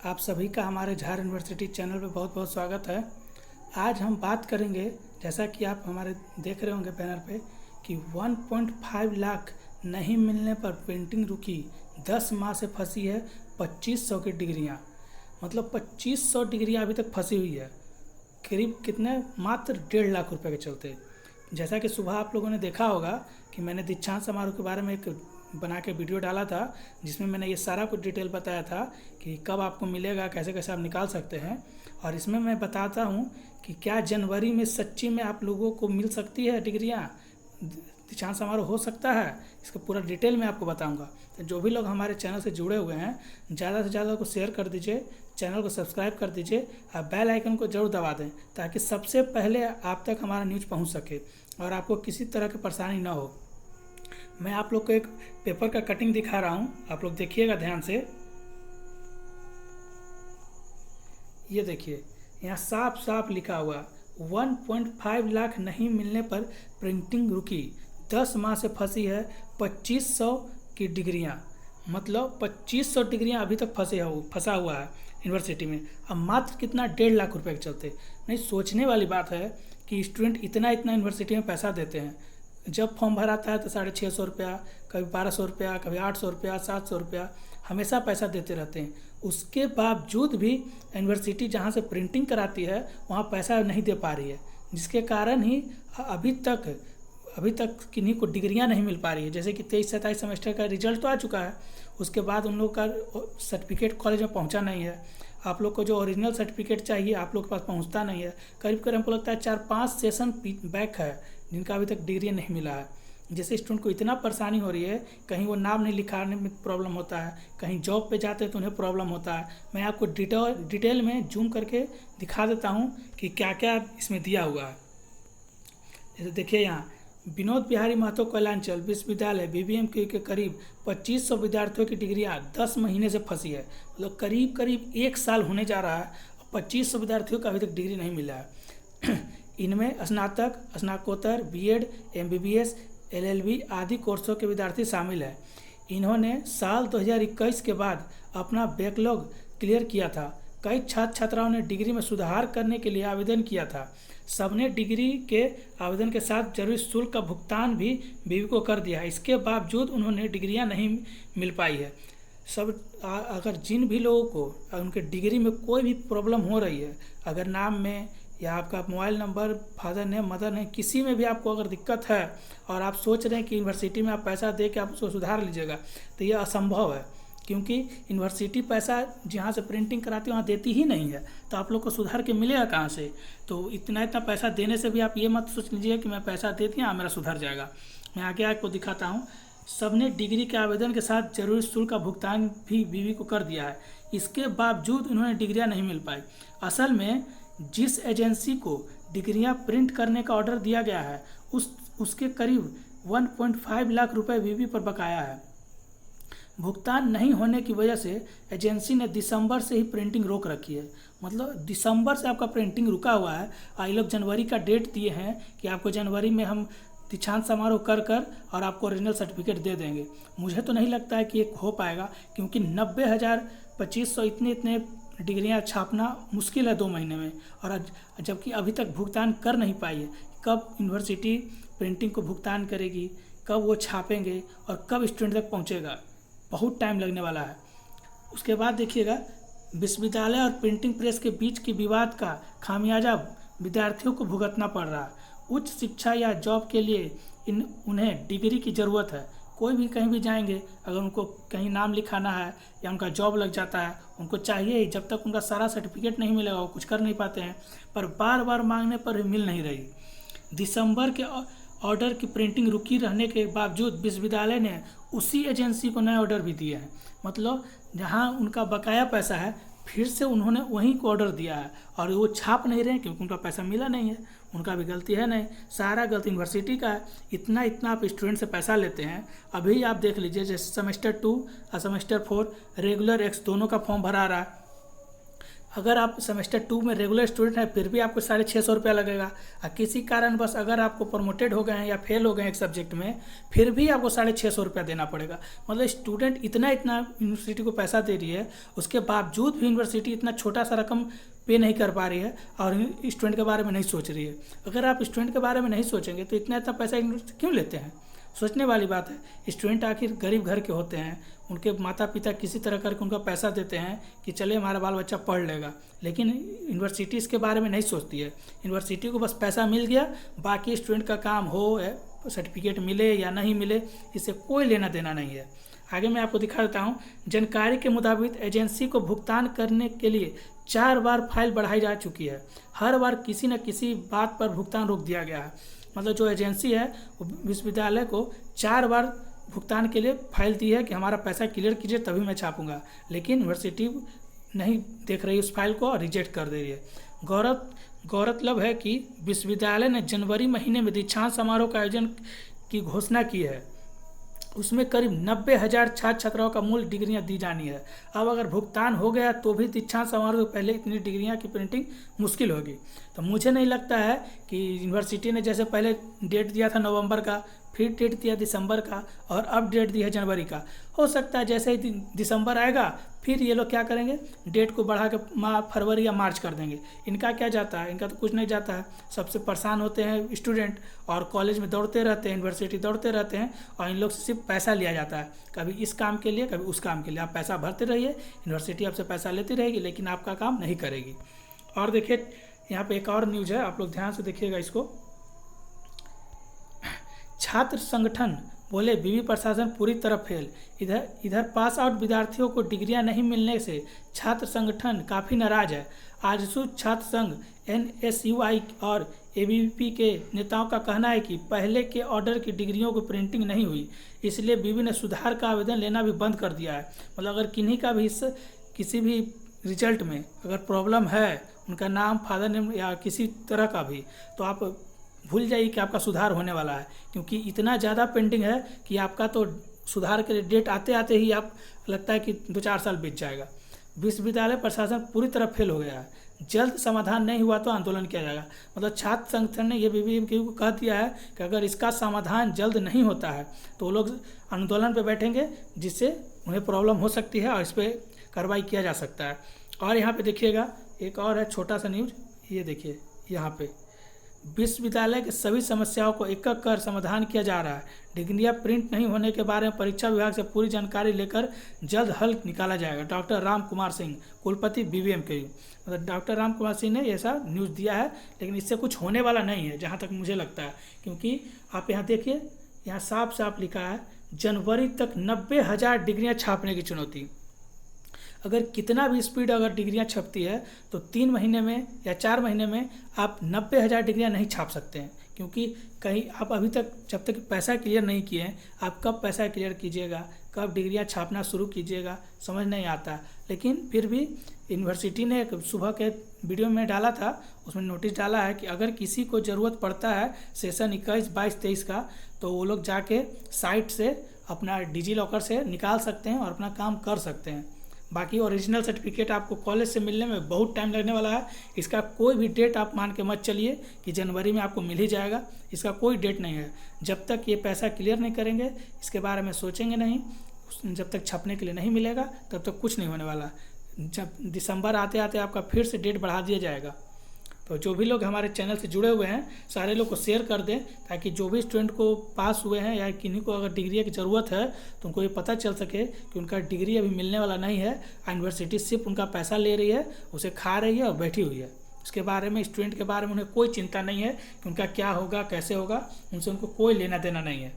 आप सभी का हमारे झार यूनिवर्सिटी चैनल पे बहुत बहुत स्वागत है। आज हम बात करेंगे, जैसा कि आप हमारे देख रहे होंगे बैनर पे, कि 1.5 लाख नहीं मिलने पर प्रिंटिंग रुकी, 10 माह से फंसी है 2500 की डिग्रियां। मतलब 2500 डिग्रियां अभी तक फंसी हुई है, करीब कितने, मात्र 1.5 लाख रुपए के चलते। जैसा कि सुबह आप लोगों ने देखा होगा कि मैंने दीक्षांत समारोह के बारे में एक बना के वीडियो डाला था, जिसमें मैंने ये सारा कुछ डिटेल बताया था कि कब आपको मिलेगा, कैसे कैसे आप निकाल सकते हैं। और इसमें मैं बताता हूँ कि क्या जनवरी में सच्ची में आप लोगों को मिल सकती है डिग्रियाँ, दीक्षांत समारोह हो सकता है। इसका पूरा डिटेल मैं आपको बताऊंगा। तो जो भी लोग हमारे चैनल से जुड़े हुए हैं, ज़्यादा से ज़्यादा को शेयर कर दीजिए, चैनल को सब्सक्राइब कर दीजिए और बेल आइकन को जरूर दबा दें, ताकि सबसे पहले आप तक हमारा न्यूज़ पहुंच सके और आपको किसी तरह की परेशानी ना हो। मैं आप लोग को एक पेपर का कटिंग दिखा रहा हूं, आप लोग देखिएगा ध्यान से। ये देखिए, यहाँ साफ साफ लिखा हुआ 1.5 लाख नहीं मिलने पर प्रिंटिंग रुकी, 10 माह से फंसी है 2500 की डिग्रियां। मतलब 2500 डिग्रियां अभी तक फंसा हुआ है यूनिवर्सिटी में। अब मात्र कितना, 1.5 लाख रुपए के चलते। नहीं, सोचने वाली बात है कि स्टूडेंट इतना इतना यूनिवर्सिटी में पैसा देते हैं। जब फॉर्म भराता है तो 650 रुपया, कभी 1200 रुपया, कभी 800 रुपया, 700 रुपया, हमेशा पैसा देते रहते हैं। उसके बावजूद भी यूनिवर्सिटी जहाँ से प्रिंटिंग कराती है वहाँ पैसा नहीं दे पा रही है, जिसके कारण ही अभी तक किन्हीं को डिग्रियां नहीं मिल पा रही है। जैसे कि 23-27 सेमेस्टर का रिजल्ट तो आ चुका है, उसके बाद उन लोग का सर्टिफिकेट कॉलेज में पहुंचा नहीं है। आप लोग को जो ओरिजिनल सर्टिफिकेट चाहिए आप लोग के पास पहुंचता नहीं है। करीब करीब हमको लगता है 4-5 सेशन बैक है जिनका अभी तक डिग्री नहीं मिला है। जैसे स्टूडेंट को इतना परेशानी हो रही है, कहीं वो नाम नहीं लिखाने में प्रॉब्लम होता है, कहीं जॉब पे जाते हैं तो उन्हें प्रॉब्लम होता है। मैं आपको डिटेल में जूम करके दिखा देता हूँ कि क्या क्या इसमें दिया हुआ है। जैसे देखिए, यहाँ विनोद बिहारी महतो कल्याणचल विश्वविद्यालय बीबीएम के करीब 2500 विद्यार्थियों की डिग्रियां 10 महीने से फंसी है। मतलब करीब 1 साल होने जा रहा है, 2500 विद्यार्थियों का अभी तक डिग्री नहीं मिला है। इनमें स्नातक, स्नातकोत्तर, बीएड, एमबीबीएस, एलएलबी आदि कोर्सों के विद्यार्थी शामिल हैं। इन्होंने साल 2021 के बाद अपना बैकलॉग क्लियर किया था। कई छात्र छात्राओं ने डिग्री में सुधार करने के लिए आवेदन किया था। सबने डिग्री के आवेदन के साथ जरूरी शुल्क का भुगतान भी बीवी को कर दिया है। इसके बावजूद उन्होंने डिग्रियां नहीं मिल पाई है। अगर जिन भी लोगों को उनके डिग्री में कोई भी प्रॉब्लम हो रही है, अगर नाम में या आपका mobile number, father name, mother name, किसी में भी आपको अगर दिक्कत है और आप सोच रहे हैं कि यूनिवर्सिटी में आप पैसा दे के आप उसको सुधार लीजिएगा, तो ये असंभव है। क्योंकि यूनिवर्सिटी पैसा जहाँ से प्रिंटिंग कराती है वहाँ देती ही नहीं है, तो आप लोग को सुधार के मिलेगा कहाँ से। तो इतना पैसा देने से भी आप ये मत सोच लीजिए कि मैं पैसा दे दिया मेरा सुधर जाएगा। मैं आगे आपको दिखाता हूँ। सबने डिग्री के आवेदन के साथ जरूरी शुल्क का भुगतान भी बीवी को कर दिया है। इसके बावजूद उन्होंने डिग्रियाँ नहीं मिल पाई। असल में जिस एजेंसी को डिग्रियाँ प्रिंट करने का ऑर्डर दिया गया है उसके करीब 1.5 लाख रुपए बीवी पर बकाया है। भुगतान नहीं होने की वजह से एजेंसी ने दिसंबर से ही प्रिंटिंग रोक रखी है। मतलब दिसंबर से आपका प्रिंटिंग रुका हुआ है। ये लोग जनवरी का डेट दिए हैं कि आपको जनवरी में हम दीक्षांत समारोह कर और आपको ओरिजिनल सर्टिफिकेट दे देंगे। मुझे तो नहीं लगता है कि ये हो पाएगा, क्योंकि 90,000 2500 इतने डिग्रियां छापना मुश्किल है 2 महीने में। और जबकि अभी तक भुगतान कर नहीं पाई है। कब यूनिवर्सिटी प्रिंटिंग को भुगतान करेगी, कब वो छापेंगे और कब स्टूडेंट तक पहुँचेगा, बहुत टाइम लगने वाला है। उसके बाद देखिएगा, विश्वविद्यालय और प्रिंटिंग प्रेस के बीच के विवाद का खामियाजा विद्यार्थियों को भुगतना पड़ रहा है। उच्च शिक्षा या जॉब के लिए उन्हें डिग्री की ज़रूरत है। कोई भी कहीं भी जाएंगे, अगर उनको कहीं नाम लिखाना है या उनका जॉब लग जाता है, उनको चाहिए ही। जब तक उनका सारा सर्टिफिकेट नहीं मिलेगा वो कुछ कर नहीं पाते हैं। पर बार बार मांगने पर भी मिल नहीं रही। दिसंबर के ऑर्डर की प्रिंटिंग रुकी रहने के बावजूद विश्वविद्यालय ने उसी एजेंसी को नए ऑर्डर भी दिए हैं। मतलब जहां उनका बकाया पैसा है, फिर से उन्होंने वहीं को ऑर्डर दिया है और वो छाप नहीं रहे हैं, क्योंकि उनका पैसा मिला नहीं है। उनका भी गलती है नहीं, सारा गलती यूनिवर्सिटी का है। इतना आप स्टूडेंट से पैसा लेते हैं। अभी आप देख लीजिए, जैसे सेमेस्टर 2 और सेमेस्टर 4 रेगुलर एक्स दोनों का फॉर्म भरा रहा है। अगर आप सेमेस्टर 2 में रेगुलर स्टूडेंट हैं फिर भी आपको 650 रुपया लगेगा, और किसी कारण बस अगर आपको प्रमोटेड हो गए हैं या फेल हो गए हैं एक सब्जेक्ट में फिर भी आपको 650 रुपया देना पड़ेगा। मतलब स्टूडेंट इतना यूनिवर्सिटी को पैसा दे रही है, उसके बावजूद भी यूनिवर्सिटी इतना छोटा सा रकम पे नहीं कर पा रही है और स्टूडेंट के बारे में नहीं सोच रही है। अगर आप स्टूडेंट के बारे में नहीं सोचेंगे तो इतना पैसा यूनिवर्सिटी क्यों लेते हैं? सोचने वाली बात है। स्टूडेंट आखिर गरीब घर के होते हैं, उनके माता पिता किसी तरह करके उनका पैसा देते हैं कि चले हमारा बाल बच्चा पढ़ लेगा, लेकिन यूनिवर्सिटी इसके बारे में नहीं सोचती है। यूनिवर्सिटी को बस पैसा मिल गया, बाकी स्टूडेंट का काम हो, सर्टिफिकेट मिले या नहीं मिले, इससे कोई लेना देना नहीं है। आगे मैं आपको दिखा देता हूँ। जानकारी के मुताबिक एजेंसी को भुगतान करने के लिए 4 बार फाइल बढ़ाई जा चुकी है। हर बार किसी न किसी बात पर भुगतान रोक दिया गया है। मतलब जो एजेंसी है वो विश्वविद्यालय को 4 बार भुगतान के लिए फाइल दी है कि हमारा पैसा क्लियर कीजिए तभी मैं छापूंगा, लेकिन यूनिवर्सिटी नहीं देख रही उस फाइल को और रिजेक्ट कर दे रही है। गौरतलब है कि विश्वविद्यालय ने जनवरी महीने में दीक्षांत समारोह का आयोजन की घोषणा की है। उसमें करीब 90,000 छात्र छात्राओं का मूल डिग्रियां दी जानी है। अब अगर भुगतान हो गया तो भी दीक्षांत समारोह से पहले इतनी डिग्रियां की प्रिंटिंग मुश्किल होगी। तो मुझे नहीं लगता है कि यूनिवर्सिटी ने जैसे पहले डेट दिया था नवंबर का, फिर डेट दिया दिसंबर का और अब डेट दी है जनवरी का, हो सकता है जैसे ही दिसंबर आएगा फिर ये लोग क्या करेंगे, डेट को बढ़ा के फरवरी या मार्च कर देंगे। इनका क्या जाता है, इनका तो कुछ नहीं जाता है। सबसे परेशान होते हैं स्टूडेंट और कॉलेज में दौड़ते रहते हैं, यूनिवर्सिटी दौड़ते रहते हैं और इन लोग से सिर्फ पैसा लिया जाता है, कभी इस काम के लिए कभी उस काम के लिए। आप पैसा भरते रहिए, यूनिवर्सिटी आपसे पैसा लेती रहेगी लेकिन आपका काम नहीं करेगी। और देखिए यहाँ पे एक और न्यूज़ है, आप लोग ध्यान से देखिएगा इसको। छात्र संगठन बोले विवि प्रशासन पूरी तरह फेल। इधर पास आउट विद्यार्थियों को डिग्रियां नहीं मिलने से छात्र संगठन काफ़ी नाराज है। आजसू छात्र संघ NSUI और ABVP के नेताओं का कहना है कि पहले के ऑर्डर की डिग्रियों की प्रिंटिंग नहीं हुई, इसलिए विवि ने सुधार का आवेदन लेना भी बंद कर दिया है। मतलब अगर किन्हीं का भी किसी भी रिजल्ट में अगर प्रॉब्लम है, उनका नाम, फादर नेम या किसी तरह का भी, तो आप भूल जाइए कि आपका सुधार होने वाला है, क्योंकि इतना ज़्यादा पेंडिंग है कि आपका तो सुधार के डेट आते आते ही आप लगता है कि 2-4 साल बीत जाएगा। विश्वविद्यालय प्रशासन पूरी तरह फेल हो गया है। जल्द समाधान नहीं हुआ तो आंदोलन किया जाएगा। मतलब छात्र संगठन ने ये BBMQ को कह दिया है कि अगर इसका समाधान जल्द नहीं होता है तो वो लोग आंदोलन पर बैठेंगे, जिससे उन्हें प्रॉब्लम हो सकती है और इस पर कार्रवाई किया जा सकता है। और यहाँ पे देखिएगा एक और है छोटा सा न्यूज़, ये देखिए यहाँ पे विश्वविद्यालय के सभी समस्याओं को एक एक कर समाधान किया जा रहा है। डिग्रियां प्रिंट नहीं होने के बारे में परीक्षा विभाग से पूरी जानकारी लेकर जल्द हल निकाला जाएगा। डॉक्टर राम कुमार सिंह, कुलपति BBMQ। मतलब डॉक्टर राम कुमार सिंह ने ऐसा न्यूज़ दिया है, लेकिन इससे कुछ होने वाला नहीं है जहाँ तक मुझे लगता है, क्योंकि आप यहाँ देखिए, यहाँ साफ साफ लिखा है जनवरी तक 90,000 डिग्रियाँ छापने की चुनौती। अगर कितना भी स्पीड अगर डिग्रियां छपती है तो 3 महीने में या 4 महीने में आप 90,000 डिग्रियां नहीं छाप सकते हैं, क्योंकि कहीं आप अभी तक जब तक पैसा क्लियर नहीं किए हैं, आप कब पैसा क्लियर कीजिएगा, कब डिग्रियां छापना शुरू कीजिएगा, समझ नहीं आता। लेकिन फिर भी यूनिवर्सिटी ने एक सुबह के वीडियो में डाला था, उसमें नोटिस डाला है कि अगर किसी को ज़रूरत पड़ता है सेशन 21, 22, 23 का, तो वो लोग जाके साइट से अपना डिजी-लॉकर से निकाल सकते हैं और अपना काम कर सकते हैं। बाकी ओरिजिनल सर्टिफिकेट आपको कॉलेज से मिलने में बहुत टाइम लगने वाला है। इसका कोई भी डेट आप मान के मत चलिए कि जनवरी में आपको मिल ही जाएगा, इसका कोई डेट नहीं है। जब तक ये पैसा क्लियर नहीं करेंगे, इसके बारे में सोचेंगे नहीं, जब तक छपने के लिए नहीं मिलेगा तब तक कुछ नहीं होने वाला। जब दिसंबर आते आते आपका फिर से डेट बढ़ा दिया जाएगा। तो जो भी लोग हमारे चैनल से जुड़े हुए हैं सारे लोग को शेयर कर दें, ताकि जो भी स्टूडेंट को पास हुए हैं या किन्हीं को अगर डिग्री की ज़रूरत है तो उनको ये पता चल सके कि उनका डिग्री अभी मिलने वाला नहीं है। यूनिवर्सिटी सिर्फ उनका पैसा ले रही है, उसे खा रही है और बैठी हुई है। उसके बारे में, स्टूडेंट के बारे में उन्हें कोई चिंता नहीं है कि उनका क्या होगा, कैसे होगा, उनसे उनको कोई लेना देना नहीं है।